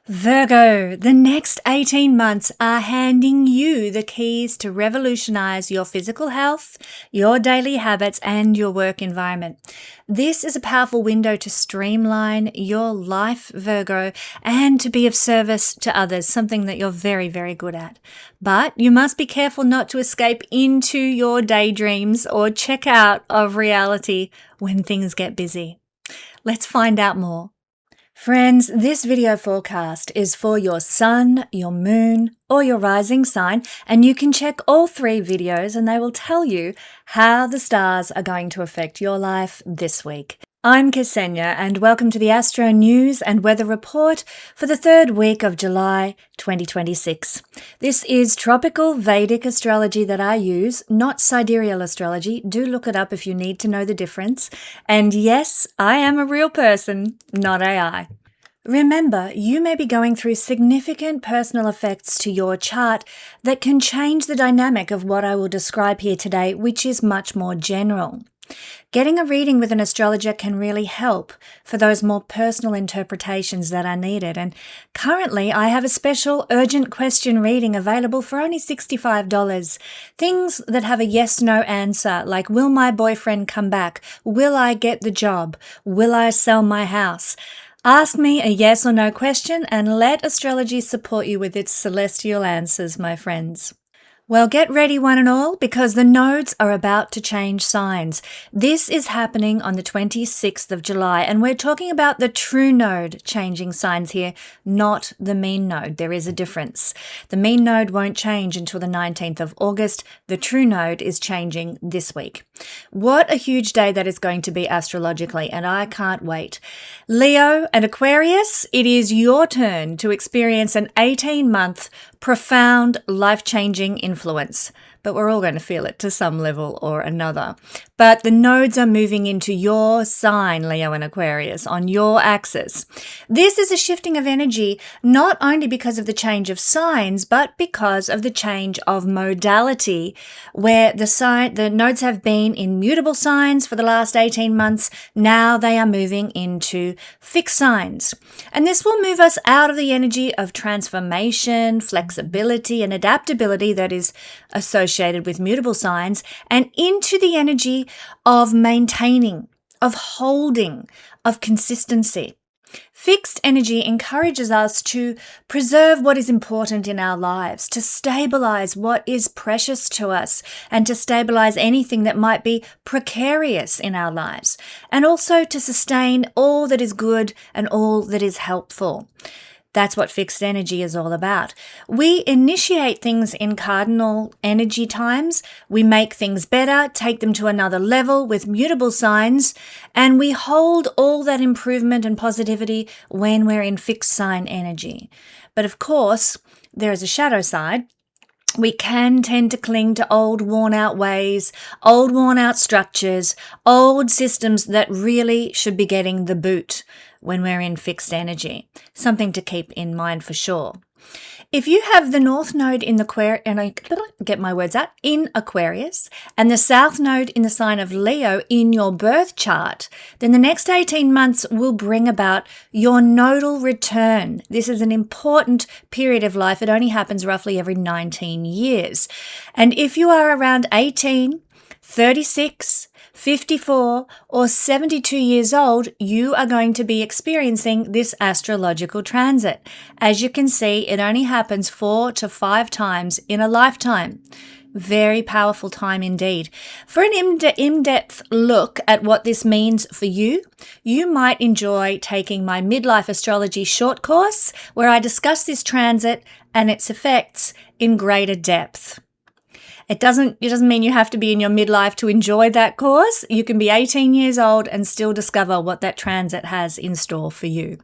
Virgo, the next 18 months are handing you the keys to revolutionize your physical health, your daily habits, and your work environment. This is a powerful window to streamline your life, Virgo, and to be of service to others, something that you're very, very good at. But you must be careful not to escape into your daydreams or check out of reality when things get busy. Let's find out more. Friends, this video forecast is for your sun, your moon, or your rising sign, and you can check all three videos and they will tell you how the stars are going to affect your life this week. I'm Kesenya and welcome to the Astro News and Weather Report for the third week of July 2026. This is tropical Vedic astrology that I use, not sidereal astrology. Do look it up if you need to know the difference. And yes, I am a real person, not AI. Remember, you may be going through significant personal effects to your chart that can change the dynamic of what I will describe here today, which is much more general. Getting a reading with an astrologer can really help for those more personal interpretations that are needed. And currently, I have a special urgent question reading available for only $65. Things that have a yes-no answer, like will my boyfriend come back? Will I get the job? Will I sell my house? Ask me a yes or no question and let astrology support you with its celestial answers, my friends. Well, get ready one and all because the nodes are about to change signs. This is happening on the 26th of July and we're talking about the true node changing signs here, not the mean node. There is a difference. The mean node won't change until the 19th of August. The true node is changing this week. What a huge day that is going to be astrologically, and I can't wait. Leo and Aquarius, it is your turn to experience an 18-month profound, life-changing influence. But we're all going to feel it to some level or another. But the nodes are moving into your sign, Leo and Aquarius, on your axis. This is a shifting of energy, not only because of the change of signs, but because of the change of modality, where the nodes have been in mutable signs for the last 18 months. Now they are moving into fixed signs. And this will move us out of the energy of transformation, flexibility, and adaptability that is associated with mutable signs and into the energy of maintaining, of holding, of consistency. Fixed energy encourages us to preserve what is important in our lives, to stabilize what is precious to us, and to stabilize anything that might be precarious in our lives, and also to sustain all that is good and all that is helpful. That's what fixed energy is all about. We initiate things in cardinal energy times. We make things better, take them to another level with mutable signs, and we hold all that improvement and positivity when we're in fixed sign energy. But of course, there is a shadow side. We can tend to cling to old worn-out ways, old worn-out structures, old systems that really should be getting the boot when we're in fixed energy. Something to keep in mind for sure. If you have the North Node in in Aquarius and the South Node in the sign of Leo in your birth chart, then the next 18 months will bring about your nodal return. This is an important period of life. It only happens roughly every 19 years. And if you are around 18, 36, 54 or 72 years old, you are going to be experiencing this astrological transit. As you can see, it only happens 4 to 5 times in a lifetime. Very powerful time indeed. For an in-depth look at what this means for you, you might enjoy taking my Midlife Astrology short course where I discuss this transit and its effects in greater depth. It doesn't mean you have to be in your midlife to enjoy that course. You can be 18 years old and still discover what that transit has in store for you.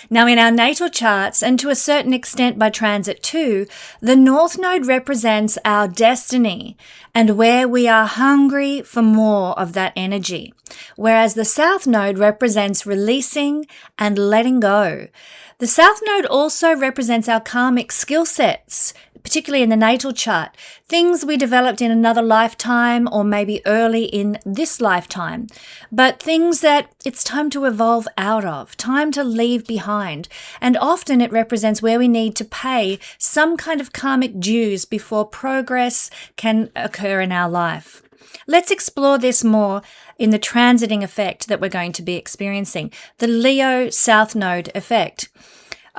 Now, in our natal charts, and to a certain extent by transit too, the North Node represents our destiny and where we are hungry for more of that energy, whereas the South Node represents releasing and letting go. The South Node also represents our karmic skill sets, particularly in the natal chart, things we developed in another lifetime or maybe early in this lifetime, but things that it's time to evolve out of, time to leave behind. And often it represents where we need to pay some kind of karmic dues before progress can occur in our life. Let's explore this more in the transiting effect that we're going to be experiencing, the Leo South Node effect.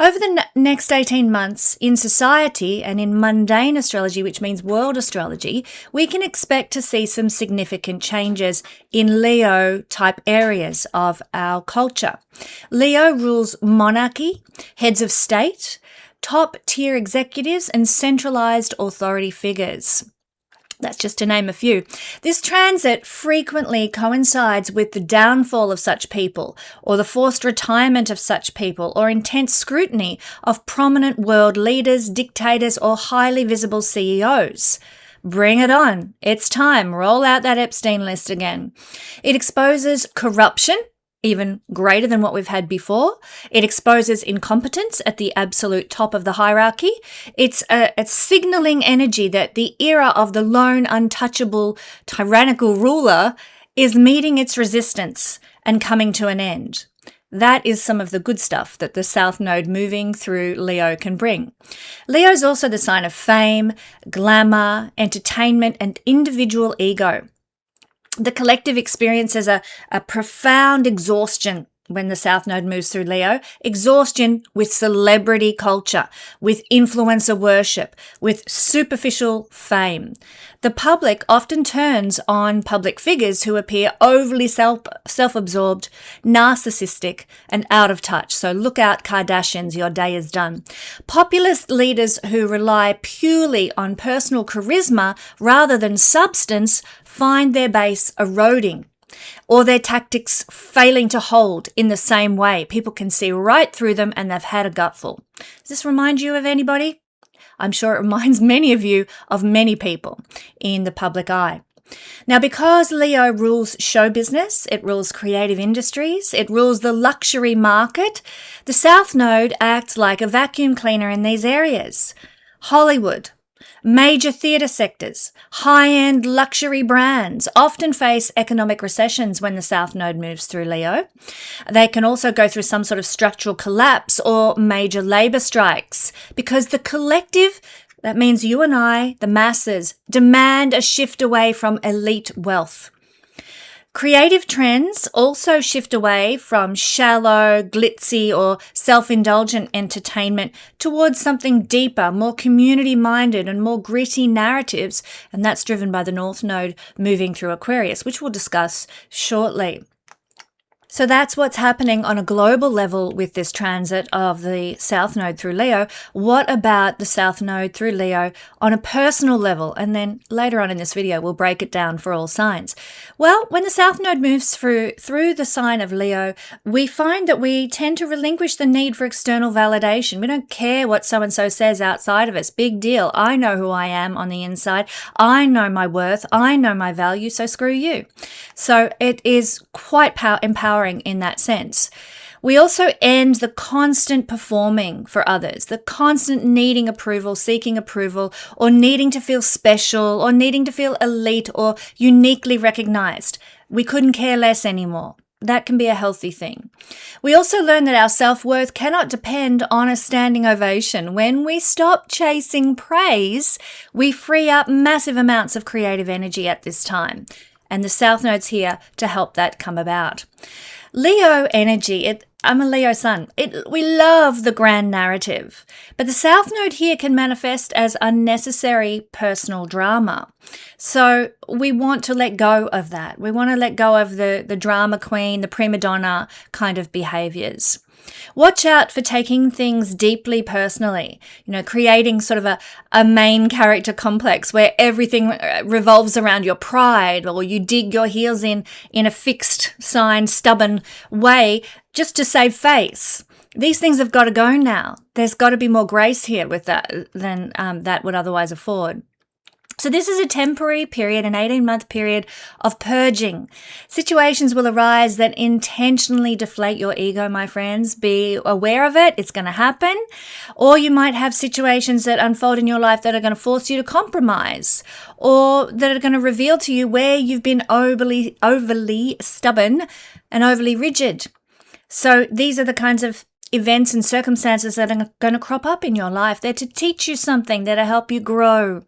Over the next 18 months in society and in mundane astrology, which means world astrology, we can expect to see some significant changes in Leo type areas of our culture. Leo rules monarchy, heads of state, top tier executives, and centralized authority figures. That's just to name a few. This transit frequently coincides with the downfall of such people, or the forced retirement of such people, or intense scrutiny of prominent world leaders, dictators, or highly visible CEOs. Bring it on. It's time. Roll out that Epstein list again. It exposes corruption, even greater than what we've had before. It exposes incompetence at the absolute top of the hierarchy. It's a signaling energy that the era of the lone, untouchable, tyrannical ruler is meeting its resistance and coming to an end. That is some of the good stuff that the South Node moving through Leo can bring. Leo is also the sign of fame, glamour, entertainment, and individual ego. The collective experiences a profound exhaustion when the South Node moves through Leo, exhaustion with celebrity culture, with influencer worship, with superficial fame. The public often turns on public figures who appear overly self-absorbed, narcissistic, and out of touch. So look out, Kardashians, your day is done. Populist leaders who rely purely on personal charisma rather than substance find their base eroding, or their tactics failing to hold in the same way. People can see right through them and they've had a gutful. Does this remind you of anybody? I'm sure it reminds many of you of many people in the public eye. Now, because Leo rules show business, it rules creative industries, it rules the luxury market, the South Node acts like a vacuum cleaner in these areas. Hollywood, major theatre sectors, high-end luxury brands often face economic recessions when the South Node moves through Leo. They can also go through some sort of structural collapse or major labour strikes because the collective, that means you and I, the masses, demand a shift away from elite wealth. Creative trends also shift away from shallow, glitzy, or self-indulgent entertainment towards something deeper, more community-minded and more gritty narratives, and that's driven by the North Node moving through Aquarius, which we'll discuss shortly. So that's what's happening on a global level with this transit of the South Node through Leo. What about the South Node through Leo on a personal level? And then later on in this video, we'll break it down for all signs. Well, when the South Node moves through the sign of Leo, we find that we tend to relinquish the need for external validation. We don't care what so-and-so says outside of us. Big deal. I know who I am on the inside. I know my worth. I know my value, so screw you. So it is quite empowering in that sense. We also end the constant performing for others, the constant needing approval, seeking approval, or needing to feel special, or needing to feel elite or uniquely recognized. We couldn't care less anymore. That can be a healthy thing. We also learn that our self-worth cannot depend on a standing ovation. When we stop chasing praise, we free up massive amounts of creative energy at this time. And the South Node's here to help that come about. Leo energy, I'm a Leo sun. We love the grand narrative, but the South Node here can manifest as unnecessary personal drama. So we want to let go of that. We want to let go of the drama queen, the prima donna kind of behaviors. Watch out for taking things deeply personally, creating sort of a main character complex where everything revolves around your pride, or you dig your heels in a fixed sign, stubborn way just to save face. These things have got to go now. There's got to be more grace here with that than that would otherwise afford. So this is a temporary period, an 18-month period of purging. Situations will arise that intentionally deflate your ego, my friends. Be aware of it. It's going to happen. Or you might have situations that unfold in your life that are going to force you to compromise, or that are going to reveal to you where you've been overly stubborn and overly rigid. So these are the kinds of events and circumstances that are going to crop up in your life. They're to teach you something, they're to help you grow.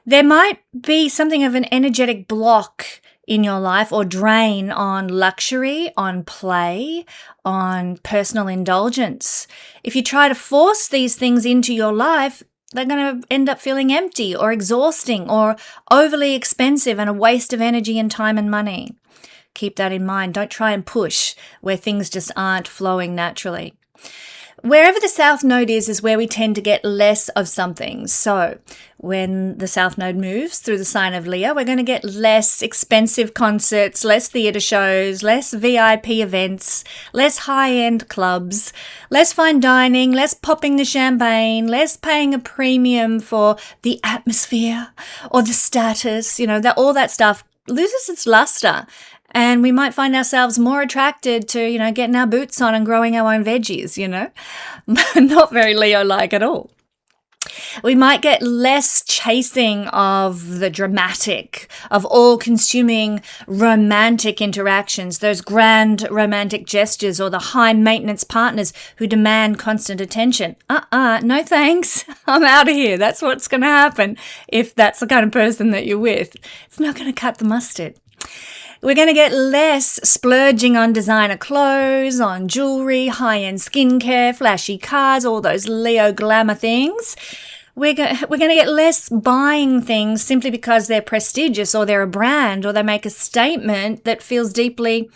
There might be something of an energetic block in your life or drain on luxury, on play, on personal indulgence. If you try to force these things into your life, they're going to end up feeling empty or exhausting or overly expensive and a waste of energy and time and money. Keep that in mind. Don't try and push where things just aren't flowing naturally. Wherever the South Node is where we tend to get less of something. So when the South Node moves through the sign of Leo, we're going to get less expensive concerts, less theatre shows, less VIP events, less high-end clubs, less fine dining, less popping the champagne, less paying a premium for the atmosphere or the status. All that stuff loses its luster. And we might find ourselves more attracted to, getting our boots on and growing our own veggies, Not very Leo-like at all. We might get less chasing of the dramatic, of all-consuming romantic interactions, those grand romantic gestures or the high-maintenance partners who demand constant attention. No thanks. I'm out of here. That's what's going to happen if that's the kind of person that you're with. It's not going to cut the mustard. We're going to get less splurging on designer clothes, on jewelry, high-end skincare, flashy cars, all those Leo glamour things. We're going to get less buying things simply because they're prestigious or they're a brand or they make a statement that feels deeply,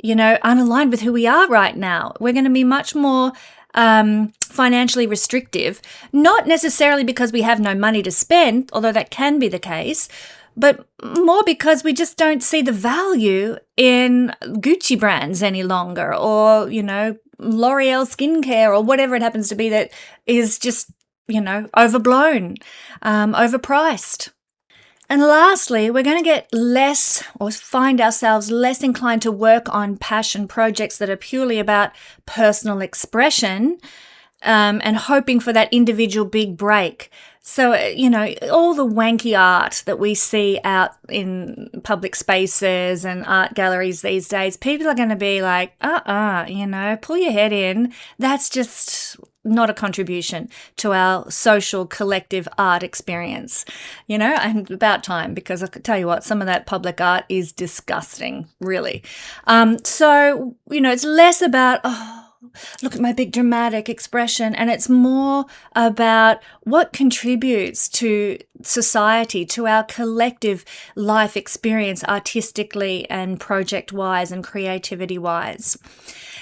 unaligned with who we are right now. We're going to be much more financially restrictive, not necessarily because we have no money to spend, although that can be the case, but more because we just don't see the value in Gucci brands any longer or, L'Oreal skincare or whatever it happens to be that is just, overblown, overpriced. And lastly, we're going to get less or find ourselves less inclined to work on passion projects that are purely about personal expression and hoping for that individual big break. So, all the wanky art that we see out in public spaces and art galleries these days, people are going to be like, pull your head in. That's just not a contribution to our social collective art experience, and about time, because I could tell you what, some of that public art is disgusting, really. So, it's less about, look at my big dramatic expression. And it's more about what contributes to society, to our collective life experience artistically and project-wise and creativity-wise.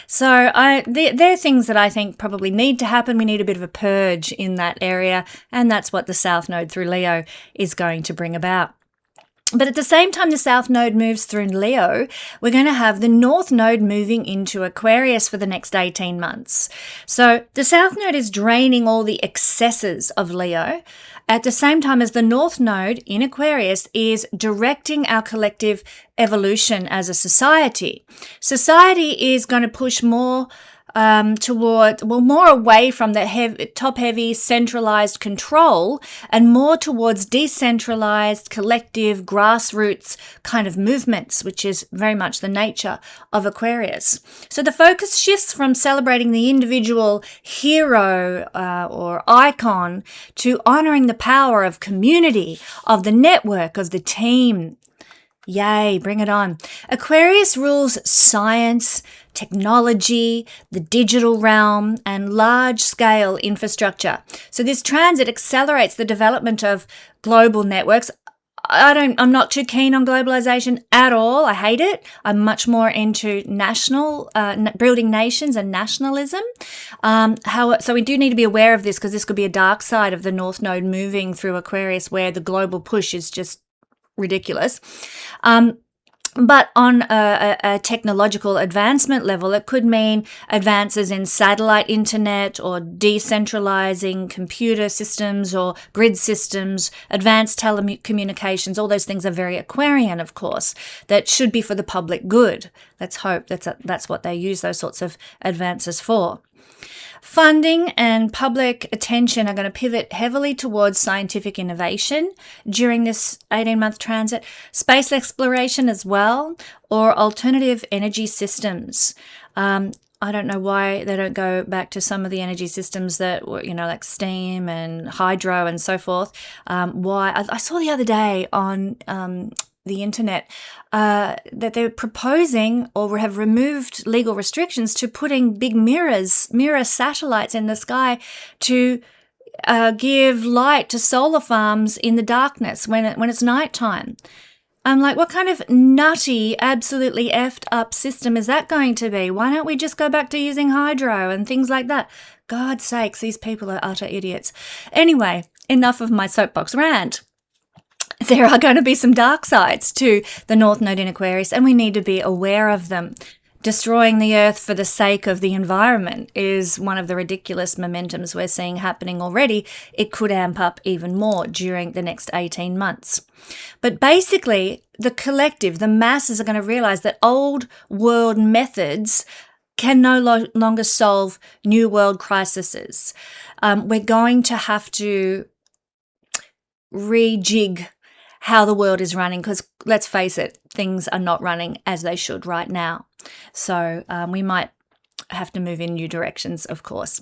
So they're things that I think probably need to happen. We need a bit of a purge in that area. And that's what the South Node through Leo is going to bring about. But at the same time the South Node moves through Leo, we're going to have the North Node moving into Aquarius for the next 18 months. So the South Node is draining all the excesses of Leo, at the same time as the North Node in Aquarius is directing our collective evolution as a society. Society is going to push more more away from the top-heavy centralized control and more towards decentralized, collective, grassroots kind of movements, which is very much the nature of Aquarius. So the focus shifts from celebrating the individual hero or icon to honoring the power of community, of the network, of the team. Yay, bring it on. Aquarius rules science, technology, the digital realm, and large-scale infrastructure. So this transit accelerates the development of global networks. I'm not too keen on globalization at all. I hate it. I'm much more into building nations and nationalism. So we do need to be aware of this because this could be a dark side of the North Node moving through Aquarius where the global push is just ridiculous. But on a technological advancement level, it could mean advances in satellite internet or decentralizing computer systems or grid systems, advanced telecommunications. All those things are very Aquarian, of course, that should be for the public good. Let's hope that's what they use those sorts of advances for. Funding and public attention are going to pivot heavily towards scientific innovation during this 18-month transit, space exploration as well, or alternative energy systems. I don't know why they don't go back to some of the energy systems that were, like steam and hydro and so forth. Why? I saw the other day on the internet that they're proposing or have removed legal restrictions to putting big mirror satellites in the sky to give light to solar farms in the darkness when it's nighttime. I'm like, what kind of nutty, absolutely effed up system is that going to be? Why don't we just go back to using hydro and things like that? God's sakes, these people are utter idiots. Anyway, enough of my soapbox rant. There are going to be some dark sides to the North Node in Aquarius, and we need to be aware of them. Destroying the earth for the sake of the environment is one of the ridiculous momentums we're seeing happening already. It could amp up even more during the next 18 months. But basically, the collective, the masses are going to realize that old world methods can no longer solve new world crises. We're going to have to rejig how the world is running, because let's face it, things are not running as they should right now. So we might have to move in new directions, of course.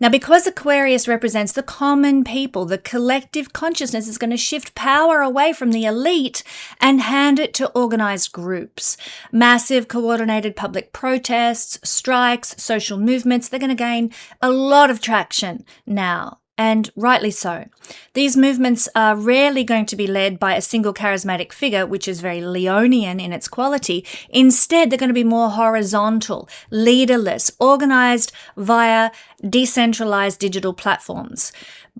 Now, because Aquarius represents the common people, the collective consciousness is going to shift power away from the elite and hand it to organized groups. Massive coordinated public protests, strikes, social movements, they're going to gain a lot of traction now. And rightly so. These movements are rarely going to be led by a single charismatic figure, which is very Leonian in its quality. Instead, they're going to be more horizontal, leaderless, organized via decentralized digital platforms.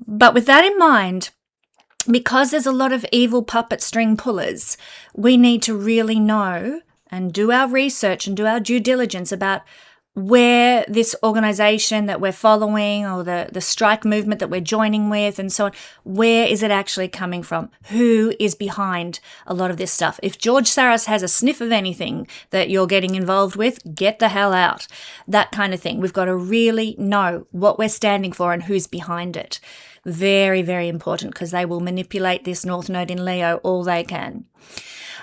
But with that in mind, because there's a lot of evil puppet string pullers, we need to really know and do our research and do our due diligence about where this organization that we're following or the strike movement that we're joining with and so on, where is it actually coming from? Who is behind a lot of this stuff? If George Soros has a sniff of anything that you're getting involved with, get the hell out. That kind of thing. We've got to really know what we're standing for and who's behind it. Very, very important, because they will manipulate this North Node in Leo all they can.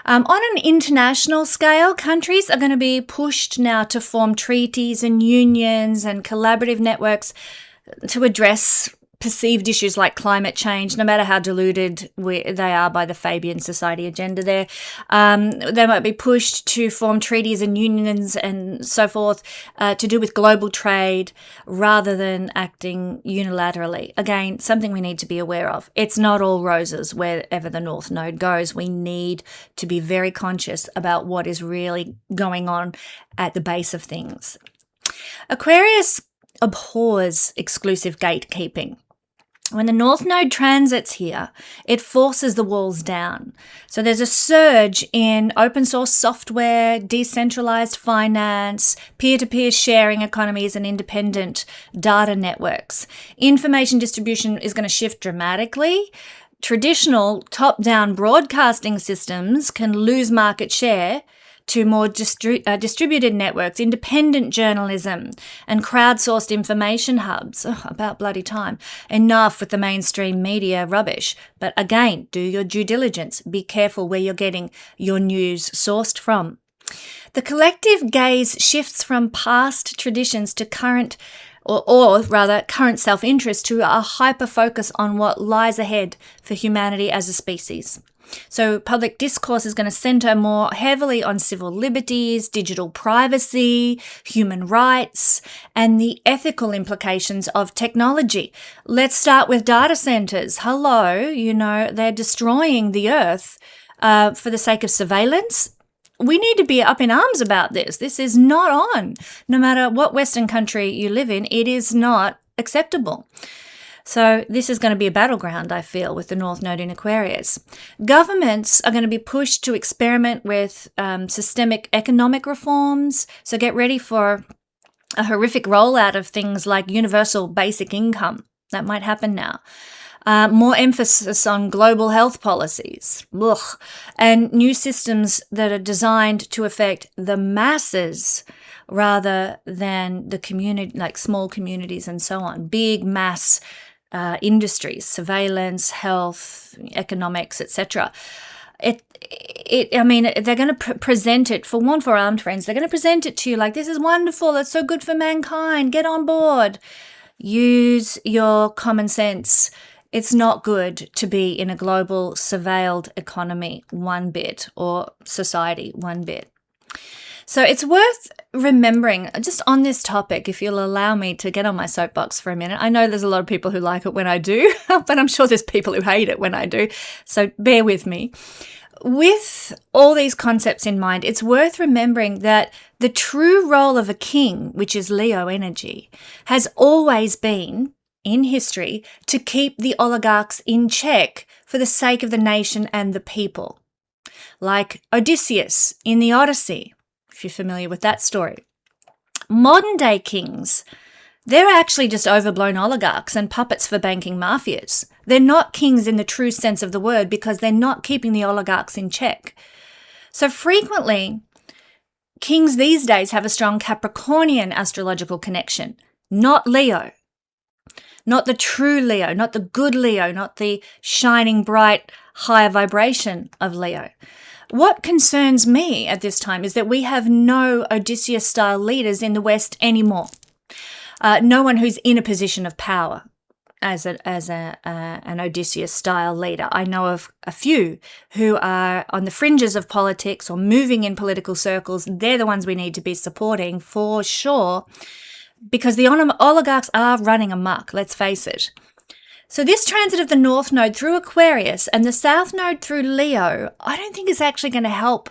On an international scale, countries are going to be pushed now to form treaties and unions and collaborative networks to address perceived issues like climate change, no matter how deluded they are by the Fabian Society agenda there. They might be pushed to form treaties and unions and so forth to do with global trade rather than acting unilaterally. Again, something we need to be aware of. It's not all roses wherever the North Node goes. We need to be very conscious about what is really going on at the base of things. Aquarius abhors exclusive gatekeeping. When the North Node transits here, it forces the walls down. So there's a surge in open source software, decentralized finance, peer-to-peer sharing economies, and independent data networks. Information distribution is going to shift dramatically. Traditional top-down broadcasting systems can lose market share to more distributed networks, independent journalism, and crowdsourced information hubs. About bloody time. Enough with the mainstream media rubbish. But again, do your due diligence. Be careful where you're getting your news sourced from. The collective gaze shifts from past traditions to current, or rather current self-interest, to a hyper-focus on what lies ahead for humanity as a species. So public discourse is going to center more heavily on civil liberties, digital privacy, human rights, and the ethical implications of technology. Let's start with data centers. Hello, they're destroying the earth for the sake of surveillance. We need to be up in arms about this. This is not on. No matter what Western country you live in, it is not acceptable. So this is going to be a battleground, I feel, with the North Node in Aquarius. Governments are going to be pushed to experiment with systemic economic reforms. So get ready for a horrific rollout of things like universal basic income. That might happen now. More emphasis on global health policies. Ugh. And new systems that are designed to affect the masses rather than the community, like small communities and so on. Big mass industries, surveillance, health, economics, etc. I mean, they're going to present it, for one, for armed friends, they're going to present it to you like, this is wonderful, it's so good for mankind, get on board. Use your common sense. It's not good to be in a global surveilled economy one bit, or society one bit. So it's worth remembering, just on this topic, if you'll allow me to get on my soapbox for a minute. I know there's a lot of people who like it when I do, but I'm sure there's people who hate it when I do. So bear with me. With all these concepts in mind, it's worth remembering that the true role of a king, which is Leo energy, has always been, in history, to keep the oligarchs in check for the sake of the nation and the people. Like Odysseus in the Odyssey, if you're familiar with that story. Modern day kings, they're actually just overblown oligarchs and puppets for banking mafias. They're not kings in the true sense of the word because they're not keeping the oligarchs in check. So frequently, kings these days have a strong Capricornian astrological connection, not Leo. Not the true Leo, not the good Leo, not the shining, bright, higher vibration of Leo. What concerns me at this time is that we have no Odysseus-style leaders in the West anymore. No one who's in a position of power as an Odysseus-style leader. I know of a few who are on the fringes of politics or moving in political circles. They're the ones we need to be supporting for sure, because the oligarchs are running amok, let's face it. So this transit of the North Node through Aquarius and the South Node through Leo, I don't think is actually going to help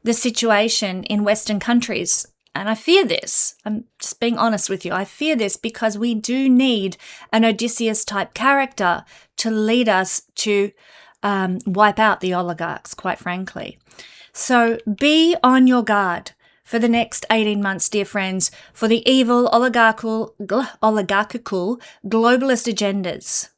the situation in Western countries. And I fear this. I'm just being honest with you. I fear this because we do need an Odysseus-type character to lead us to wipe out the oligarchs, quite frankly. So be on your guard for the next 18 months, dear friends, for the evil oligarchical globalist agendas.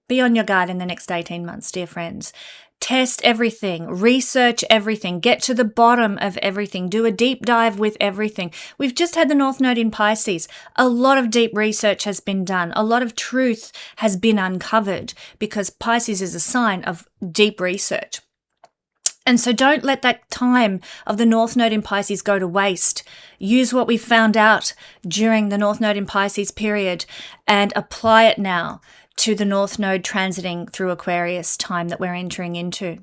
Be on your guard in the next 18 months, dear friends. Test everything, research everything, get to the bottom of everything, do a deep dive with everything. We've just had the North Node in Pisces. A lot of deep research has been done. A lot of truth has been uncovered because Pisces is a sign of deep research. And so don't let that time of the North Node in Pisces go to waste. Use what we found out during the North Node in Pisces period and apply it now to the North Node transiting through Aquarius time that we're entering into.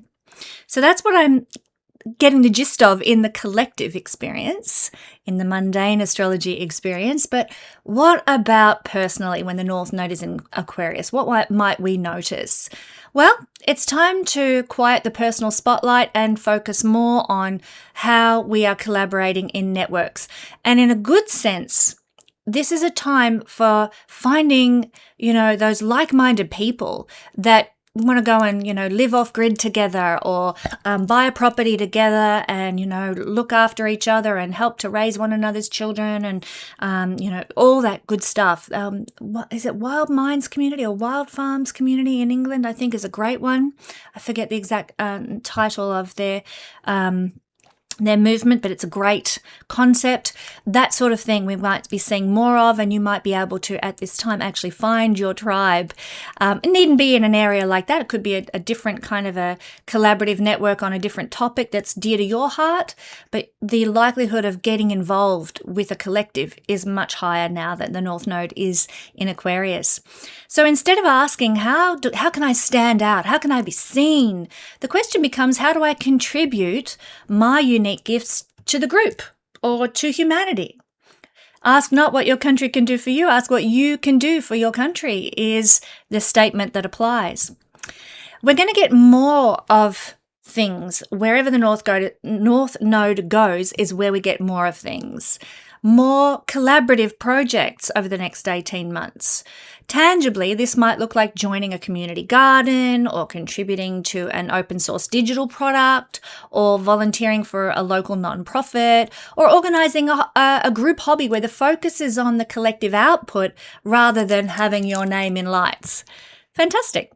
So that's what I'm getting the gist of in the collective experience, in the mundane astrology experience. But what about personally when the North Node is in Aquarius? What might we notice? Well, it's time to quiet the personal spotlight and focus more on how we are collaborating in networks. And in a good sense, this is a time for finding, those like-minded people that want to go and, live off grid together or buy a property together and, look after each other and help to raise one another's children and, all that good stuff. What is it? Wild Minds Community or Wild Farms Community in England, I think, is a great one. I forget the exact title of their movement, but it's a great concept. That sort of thing we might be seeing more of, and you might be able to, at this time, actually find your tribe. It needn't be in an area like that. It could be a different kind of a collaborative network on a different topic that's dear to your heart, but the likelihood of getting involved with a collective is much higher now that the North Node is in Aquarius. So instead of asking, how can I stand out? How can I be seen? The question becomes, how do I contribute my unique gifts to the group or to humanity? Ask not what your country can do for you, ask what you can do for your country is the statement that applies. We're going to get more of things. Wherever the North Node goes is where we get more of things. more collaborative projects over the next 18 months. Tangibly, this might look like joining a community garden or contributing to an open source digital product or volunteering for a local nonprofit or organizing a group hobby where the focus is on the collective output rather than having your name in lights. Fantastic.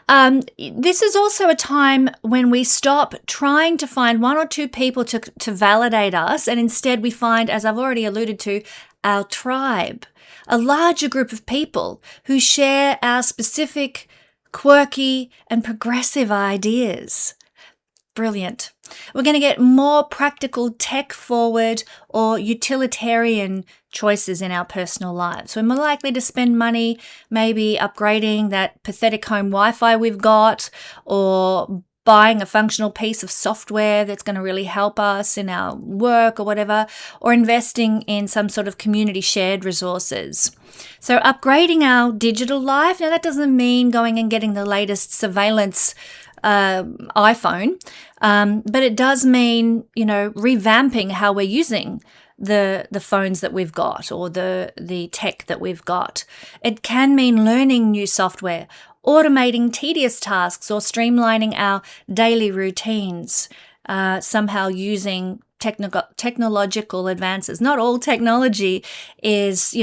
This is also a time when we stop trying to find one or two people to validate us, and instead we find, as I've already alluded to, our tribe, a larger group of people who share our specific, quirky, and progressive ideas. Brilliant. We're going to get more practical, tech-forward, or utilitarian choices in our personal lives. We're more likely to spend money maybe upgrading that pathetic home Wi-Fi we've got, or buying a functional piece of software that's going to really help us in our work or whatever, or investing in some sort of community shared resources. So upgrading our digital life, now that doesn't mean going and getting the latest surveillance iPhone, but it does mean, revamping how we're using the phones that we've got or the tech that we've got. It can mean learning new software, automating tedious tasks, or streamlining our daily routines, somehow using technological advances. Not all technology is,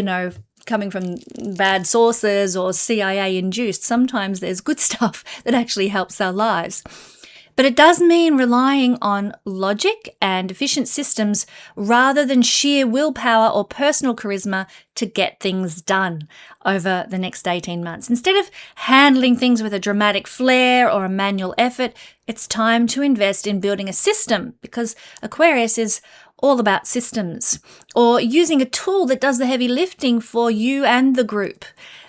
coming from bad sources or CIA induced. Sometimes there's good stuff that actually helps our lives. But it does mean relying on logic and efficient systems rather than sheer willpower or personal charisma to get things done over the next 18 months. Instead of handling things with a dramatic flair or a manual effort, it's time to invest in building a system, because Aquarius is all about systems, or using a tool that does the heavy lifting for you and the group.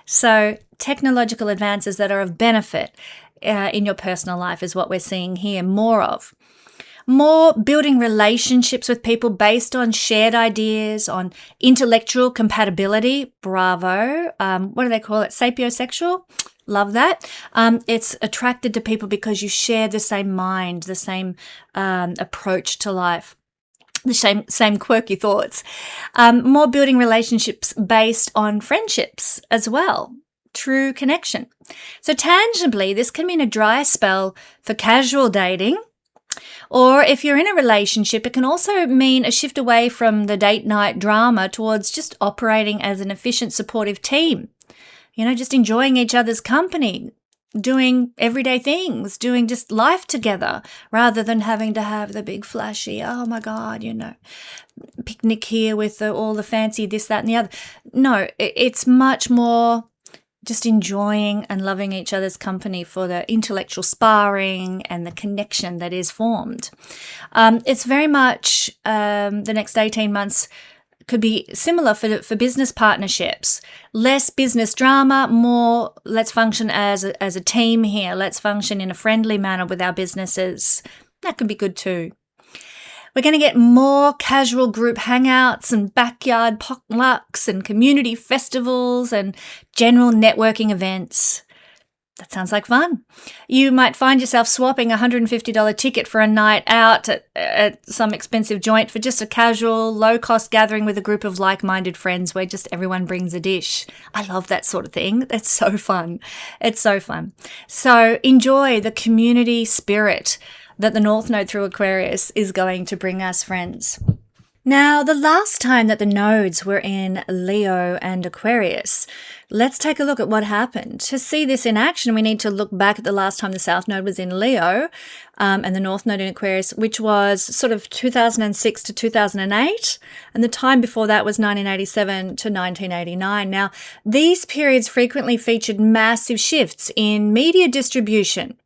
So technological advances that are of benefit in your personal life is what we're seeing here more of. More building relationships with people based on shared ideas, on intellectual compatibility. Bravo. What do they call it? Sapiosexual? Love that. It's attracted to people because you share the same mind, the same approach to life, the same quirky thoughts. More building relationships based on friendships as well. True connection. So tangibly, this can mean a dry spell for casual dating, or if you're in a relationship, it can also mean a shift away from the date night drama towards just operating as an efficient, supportive team. Just enjoying each other's company, doing everyday things, doing just life together, rather than having to have the big flashy, oh my God, picnic here with all the fancy this, that, and the other. No, it's much more just enjoying and loving each other's company for the intellectual sparring and the connection that is formed. It's very much the next 18 months could be similar for business partnerships. Less business drama, more let's function as a team here. Let's function in a friendly manner with our businesses. That could be good too. We're going to get more casual group hangouts and backyard potlucks and community festivals and general networking events. That sounds like fun. You might find yourself swapping a $150 ticket for a night out at some expensive joint for just a casual, low-cost gathering with a group of like-minded friends where just everyone brings a dish. I love that sort of thing. That's so fun. It's so fun. So enjoy the community spirit that the North Node through Aquarius is going to bring us, friends. Now, the last time that the nodes were in Leo and Aquarius, let's take a look at what happened. To see this in action, we need to look back at the last time the South Node was in Leo and the North Node in Aquarius, which was sort of 2006 to 2008. And the time before that was 1987 to 1989. Now, these periods frequently featured massive shifts in media distribution.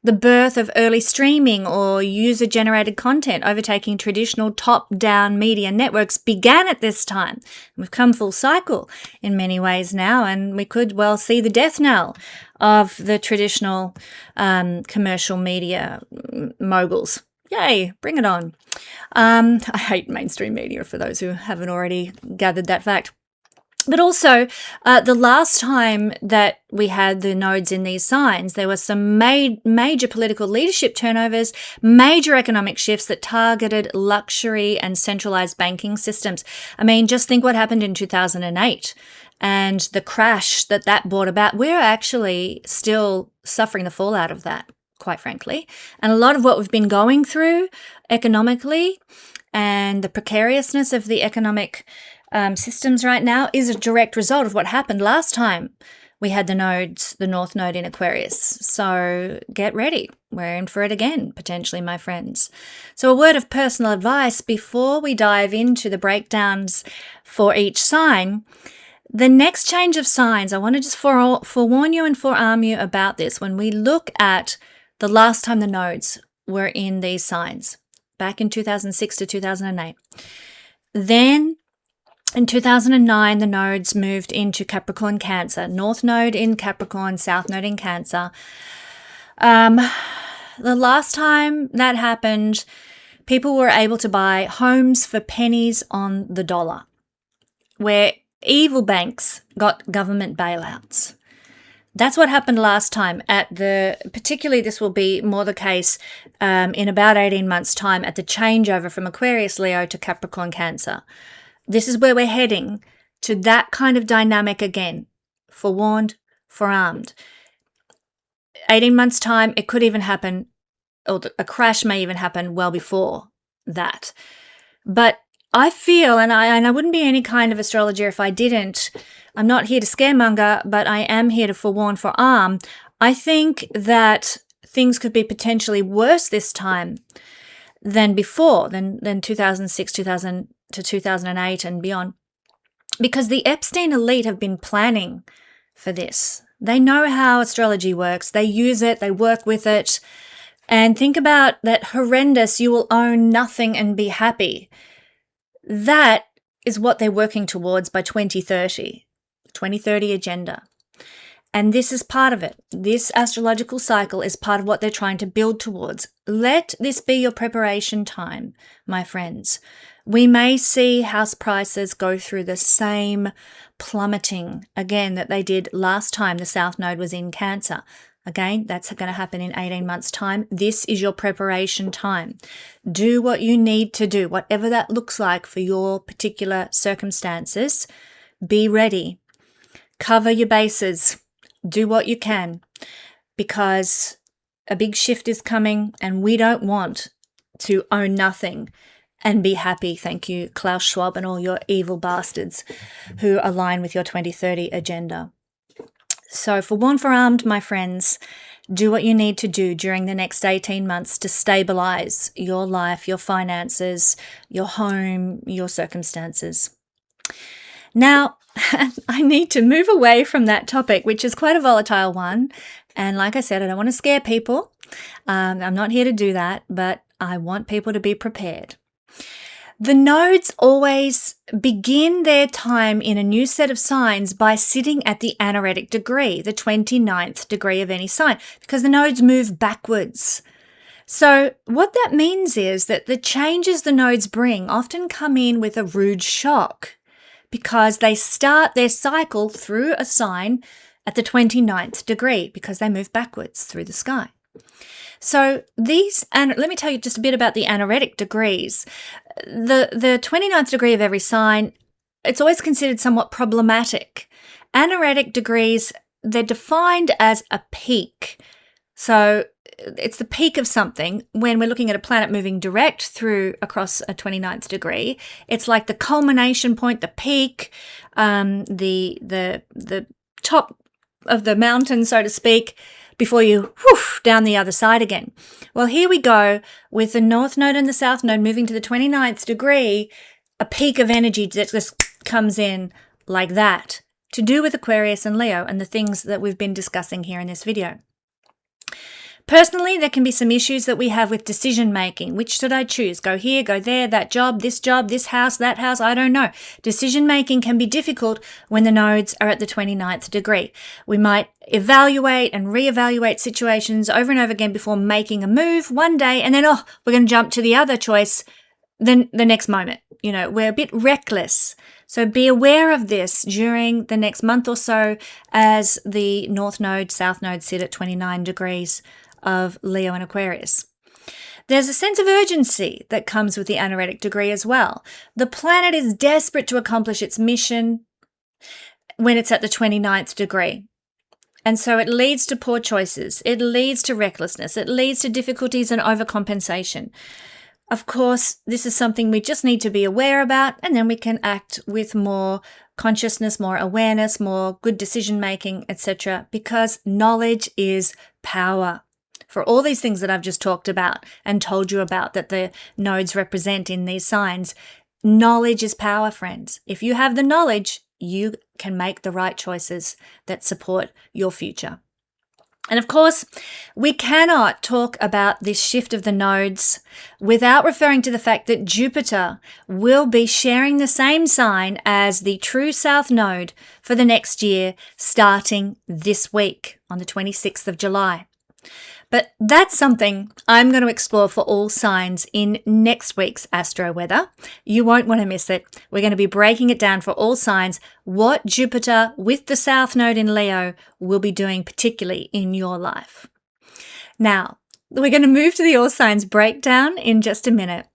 The birth of early streaming or user-generated content overtaking traditional top-down media networks began at this time. We've come full cycle in many ways now, and we could well see the death knell of the traditional commercial media moguls. Yay, bring it on. I hate mainstream media, for those who haven't already gathered that fact. But also, the last time that we had the nodes in these signs, there were some major political leadership turnovers, major economic shifts that targeted luxury and centralized banking systems. I mean, just think what happened in 2008 and the crash that brought about. We're actually still suffering the fallout of that, quite frankly. And a lot of what we've been going through economically and the precariousness of the economic systems right now is a direct result of what happened last time we had the North Node in Aquarius. So get ready. We're in for it again, potentially, my friends. So a word of personal advice before we dive into the breakdowns for each sign. The next change of signs, I want to just forewarn you and forearm you about this. When we look at the last time the nodes were in these signs, back in 2006 to 2008, then in 2009, the nodes moved into Capricorn, Cancer. North node in Capricorn, South node in Cancer. The last time that happened, people were able to buy homes for pennies on the dollar, where evil banks got government bailouts. That's what happened last time particularly this will be more the case in about 18 months' time at the changeover from Aquarius, Leo to Capricorn, Cancer. This is where we're heading, to that kind of dynamic again. Forewarned, forearmed. 18 months' time, it could even happen, or a crash may even happen well before that. But I feel, and I wouldn't be any kind of astrologer if I didn't, I'm not here to scaremonger, but I am here to forewarn, forearm. I think that things could be potentially worse this time than before, than 2006, 2000 to 2008 and beyond, because the Epstein elite have been planning for this. They know how astrology works. They use it. They work with it. And think about that horrendous, you will own nothing and be happy. That is what they're working towards by 2030 agenda. And this is part of it. This astrological cycle is part of what they're trying to build towards. Let this be your preparation time, my friends. We may see house prices go through the same plummeting again that they did last time the South Node was in Cancer. Again, that's going to happen in 18 months' time. This is your preparation time. Do what you need to do, whatever that looks like for your particular circumstances. Be ready. Cover your bases. Do what you can, because a big shift is coming and we don't want to own nothing and be happy. Thank you, Klaus Schwab and all your evil bastards who align with your 2030 agenda. So forewarned, forearmed, my friends, do what you need to do during the next 18 months to stabilize your life, your finances, your home, your circumstances. Now, I need to move away from that topic, which is quite a volatile one. And like I said, I don't want to scare people. I'm not here to do that, but I want people to be prepared. The nodes always begin their time in a new set of signs by sitting at the anaretic degree, the 29th degree of any sign, because the nodes move backwards. So what that means is that the changes the nodes bring often come in with a rude shock, because they start their cycle through a sign at the 29th degree, because they move backwards through the sky. So and let me tell you just a bit about the anaretic degrees. The 29th degree of every sign, it's always considered somewhat problematic. Anaretic degrees, they're defined as a peak. So it's the peak of something. When we're looking at a planet moving direct through across a 29th degree, it's like the culmination point, the peak, the top of the mountain, so to speak, before you down the other side again. Well, here we go with the North Node and the South Node moving to the 29th degree, a peak of energy that just comes in like that, to do with Aquarius and Leo and the things that we've been discussing here in this video. Personally, there can be some issues that we have with decision making. Which should I choose? Go here, go there, that job, this house, that house, I don't know. Decision making can be difficult when the nodes are at the 29th degree. We might evaluate and reevaluate situations over and over again before making a move one day, and then, we're going to jump to the other choice the next moment. You know, we're a bit reckless. So be aware of this during the next month or so as the North Node, South Node sit at 29 degrees of Leo and Aquarius. There's a sense of urgency that comes with the anaretic degree as well. The planet is desperate to accomplish its mission when it's at the 29th degree. And so it leads to poor choices. It leads to recklessness. It leads to difficulties and overcompensation. Of course, this is something we just need to be aware about, and then we can act with more consciousness, more awareness, more good decision-making, etc., because knowledge is power. For all these things that I've just talked about and told you about that the nodes represent in these signs, knowledge is power, friends. If you have the knowledge, you can make the right choices that support your future. And of course, we cannot talk about this shift of the nodes without referring to the fact that Jupiter will be sharing the same sign as the true South Node for the next year, starting this week on the 26th of July. But that's something I'm going to explore for all signs in next week's Astro Weather. You won't want to miss it. We're going to be breaking it down for all signs, what Jupiter with the South Node in Leo will be doing particularly in your life. Now, we're going to move to the all signs breakdown in just a minute.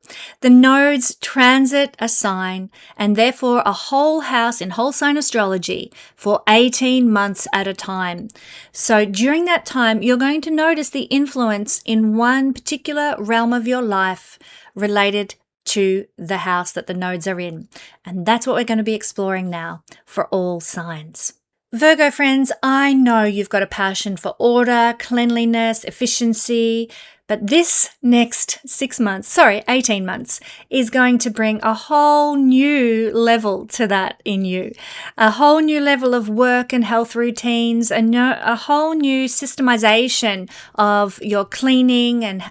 The nodes transit a sign and therefore a whole house in whole sign astrology for 18 months at a time. So during that time, you're going to notice the influence in one particular realm of your life related to the house that the nodes are in. And that's what we're going to be exploring now for all signs. Virgo friends, I know you've got a passion for order, cleanliness, efficiency, but this next 18 months is going to bring a whole new level to that in you. A whole new level of work and health routines, a whole new systemization of your cleaning and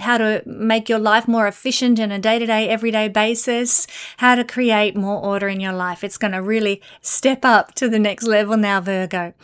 how to make your life more efficient on a day-to-day, everyday basis, how to create more order in your life. It's going to really step up to the next level now, Virgo.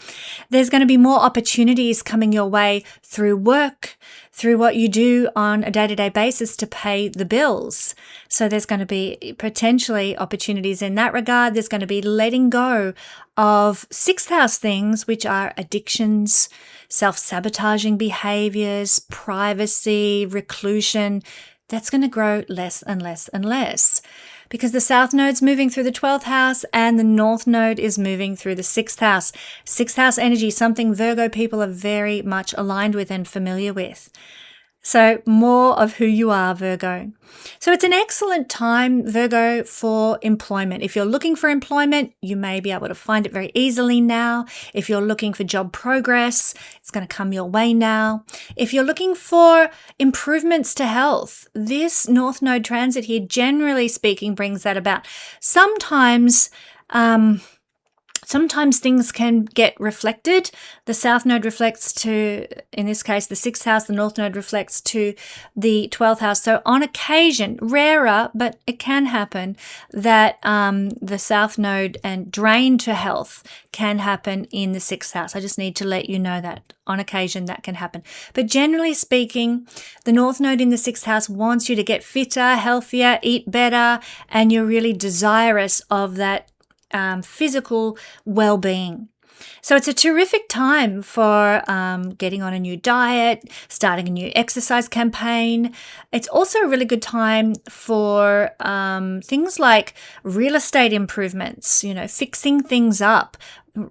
There's going to be more opportunities coming your way through work, through what you do on a day-to-day basis to pay the bills. So there's going to be potentially opportunities in that regard. There's going to be letting go of sixth house things, which are addictions, self-sabotaging behaviors, privacy, reclusion. That's going to grow less and less and less because the South Node's moving through the 12th house and the North Node is moving through the 6th house. 6th house energy, something Virgo people are very much aligned with and familiar with. So more of who you are, Virgo. So it's an excellent time, Virgo, for employment. If you're looking for employment, you may be able to find it very easily now. If you're looking for job progress, it's going to come your way now. If you're looking for improvements to health, this North Node transit here, generally speaking, brings that about. Sometimes things can get reflected. The South Node reflects to, in this case, the 6th house. The North Node reflects to the 12th house. So on occasion, rarer, but it can happen, that the South Node and drain to health can happen in the 6th house. I just need to let you know that on occasion that can happen. But generally speaking, the North Node in the 6th house wants you to get fitter, healthier, eat better, and you're really desirous of that physical well-being. So it's a terrific time for getting on a new diet, starting a new exercise campaign. It's also a really good time for things like real estate improvements, fixing things up,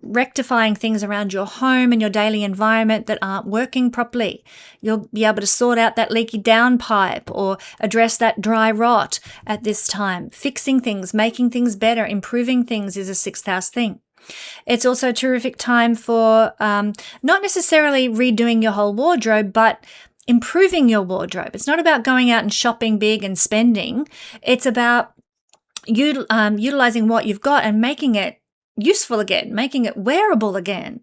rectifying things around your home and your daily environment that aren't working properly. You'll be able to sort out that leaky downpipe or address that dry rot at this time. Fixing things, making things better, improving things is a 6th house thing. It's also a terrific time for not necessarily redoing your whole wardrobe, but improving your wardrobe. It's not about going out and shopping big and spending. It's about utilizing what you've got and making it useful again, making it wearable again.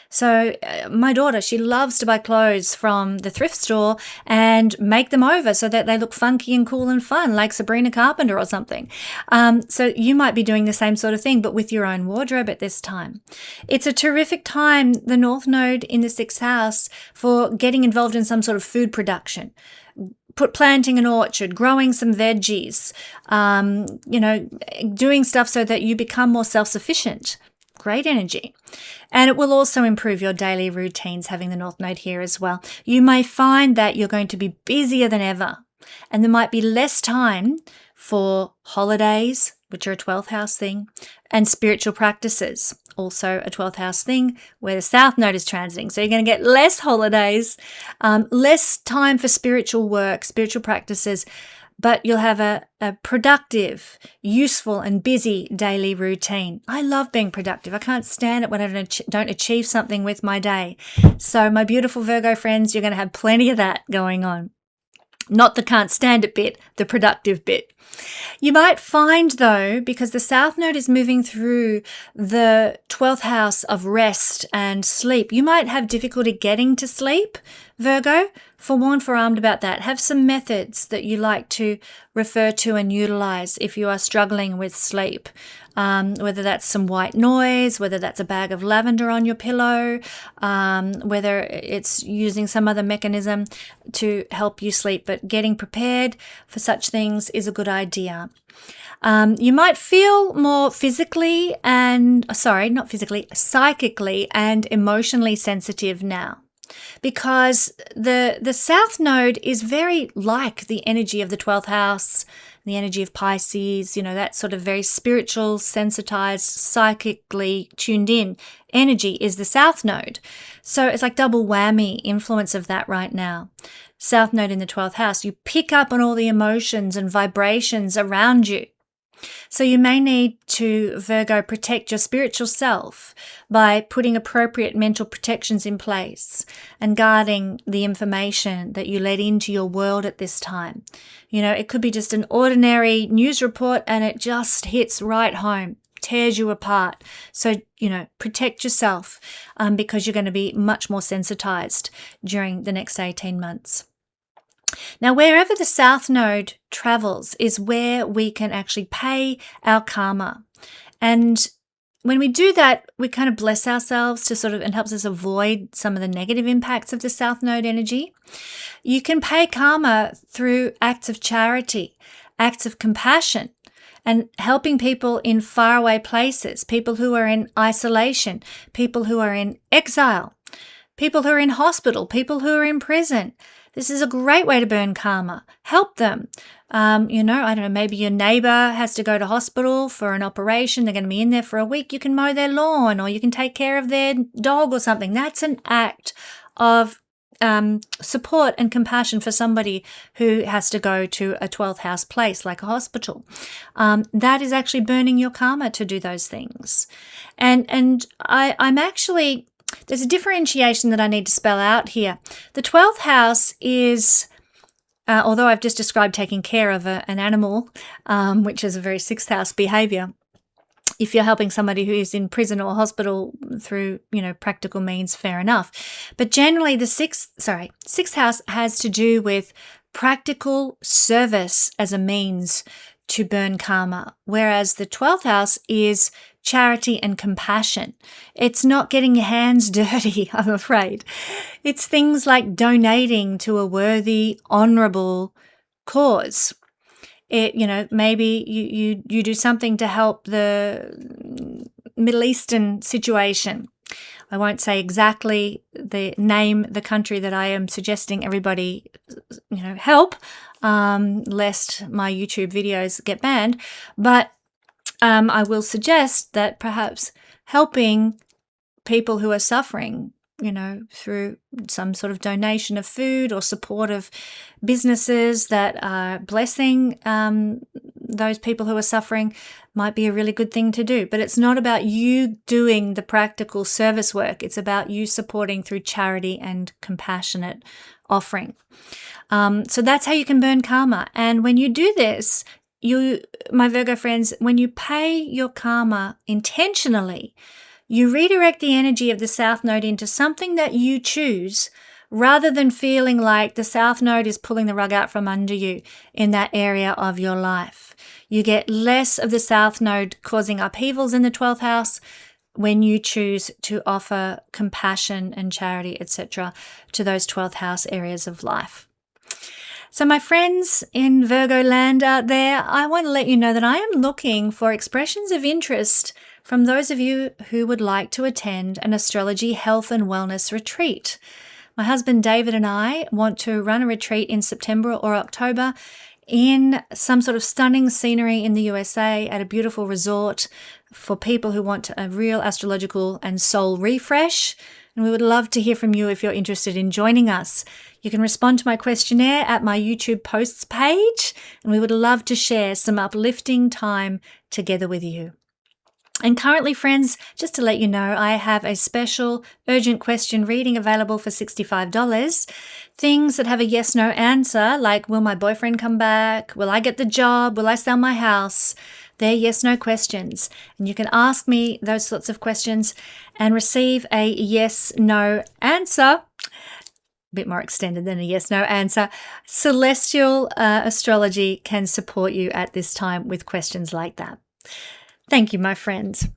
So my daughter, she loves to buy clothes from the thrift store and make them over so that they look funky and cool and fun, like Sabrina Carpenter or something. So you might be doing the same sort of thing, but with your own wardrobe at this time. It's a terrific time, the North Node in the 6th house, for getting involved in some sort of food production. planting an orchard, growing some veggies, doing stuff so that you become more self-sufficient. Great energy. And it will also improve your daily routines, having the North Node here as well. You may find that you're going to be busier than ever, and there might be less time for holidays, which are a 12th house thing, and spiritual practices, also a 12th house thing, where the South Node is transiting. So you're going to get less holidays, less time for spiritual work, spiritual practices, but you'll have a productive, useful, and busy daily routine. I love being productive. I can't stand it when I don't achieve something with my day. So my beautiful Virgo friends, you're going to have plenty of that going on. Not the can't stand it bit, the productive bit. You might find, though, because the South Node is moving through the 12th house of rest and sleep, you might have difficulty getting to sleep, Virgo. Forewarned, forearmed about that. Have some methods that you like to refer to and utilize if you are struggling with sleep. Whether that's some white noise, whether that's a bag of lavender on your pillow, whether it's using some other mechanism to help you sleep. But getting prepared for such things is a good idea. You might feel more psychically and emotionally sensitive now, because the South Node is very like the energy of the 12th house, the energy of Pisces, that sort of very spiritual, sensitized, psychically tuned in energy is the South Node. So it's like double whammy influence of that right now. South Node in the 12th house, you pick up on all the emotions and vibrations around you. So you may need to, Virgo, protect your spiritual self by putting appropriate mental protections in place and guarding the information that you let into your world at this time. It could be just an ordinary news report and it just hits right home, tears you apart. So, protect yourself because you're going to be much more sensitized during the next 18 months. Now, wherever the South Node travels is where we can actually pay our karma. And when we do that, we kind of bless ourselves and helps us avoid some of the negative impacts of the South Node energy. You can pay karma through acts of charity, acts of compassion, and helping people in faraway places, people who are in isolation, people who are in exile, people who are in hospital, people who are in prison. This is a great way to burn karma. Help them. I don't know, maybe your neighbor has to go to hospital for an operation. They're going to be in there for a week. You can mow their lawn or you can take care of their dog or something. That's an act of support and compassion for somebody who has to go to a 12th house place like a hospital. That is actually burning your karma to do those things. And I'm actually... There's a differentiation that I need to spell out here. The 12th house is, although I've just described taking care of an animal, which is a very 6th house behavior, if you're helping somebody who is in prison or hospital through, practical means, fair enough. But generally the 6th house has to do with practical service as a means to burn karma, whereas the 12th house is charity and compassion. It's not getting your hands dirty, I'm afraid. It's things like donating to a worthy, honorable cause. Maybe you do something to help the Middle Eastern situation. I won't say exactly the country that I am suggesting everybody, help, lest my YouTube videos get banned. But I will suggest that perhaps helping people who are suffering, through some sort of donation of food or support of businesses that are blessing those people who are suffering might be a really good thing to do. But it's not about you doing the practical service work. It's about you supporting through charity and compassionate offering. So that's how you can burn karma. And when you do this, my Virgo friends, when you pay your karma intentionally, you redirect the energy of the South Node into something that you choose rather than feeling like the South Node is pulling the rug out from under you in that area of your life. You get less of the South Node causing upheavals in the 12th house when you choose to offer compassion and charity, etc., to those 12th house areas of life. So my friends in Virgo land out there, I want to let you know that I am looking for expressions of interest from those of you who would like to attend an astrology health and wellness retreat. My husband David and I want to run a retreat in September or October in some sort of stunning scenery in the USA at a beautiful resort for people who want a real astrological and soul refresh. And we would love to hear from you if you're interested in joining us. You can respond to my questionnaire at my YouTube posts page, and we would love to share some uplifting time together with you. And currently, friends, just to let you know, I have a special urgent question reading available for $65. Things that have a yes/no answer, like will my boyfriend come back? Will I get the job? Will I sell my house? They're yes/no questions. And you can ask me those sorts of questions and receive a yes/no answer. A bit more extended than a yes/no answer. Celestial astrology can support you at this time with questions like that. Thank you, my friends.